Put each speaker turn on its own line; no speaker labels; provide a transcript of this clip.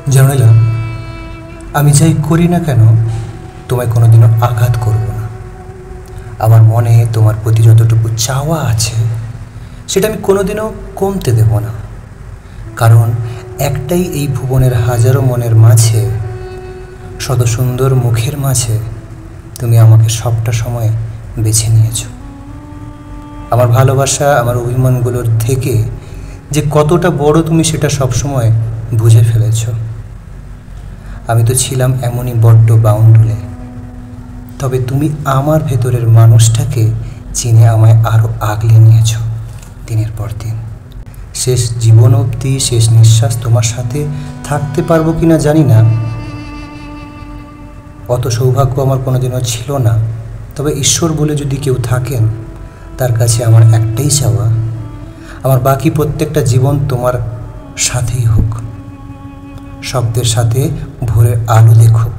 জামেলা, আমি যাই করি না কেন তোমায় কোনোদিনও আঘাত করব না। আমার মনে তোমার প্রতি যতটুকু চাওয়া আছে সেটা আমি কোনোদিনও কমতে দেব না। কারণ একটাই, এই ভুবনের হাজারো মনের মাঝে, শত সুন্দর মুখের মাঝে তুমি আমাকে সবটা সময় বেছে নিয়েছ। আমার ভালোবাসা, আমার অভিমানগুলোর থেকে যে কতটা বড় তুমি সেটা সবসময় বুঝে ফেলেছ। আমি তো ছিলাম এমনই বড্ড বাউন্ডুলে, তবে তুমি আমার ভেতরের মানুষটাকে চিনে আমায় আরও আগলে নিয়েছ দিনের পর দিন। শেষ জীবন অবধি, শেষ নিঃশ্বাস তোমার সাথে থাকতে পারবো কিনা জানি না, অত সৌভাগ্য আমার কোনোদিনও ছিল না। তবে ঈশ্বর বলে যদি কেউ থাকেন, তার কাছে আমার একটাই চাওয়া, আমার বাকি প্রত্যেকটা জীবন তোমার সাথেই হোক, শব্দের সাথে ভোরের আলো দেখুক।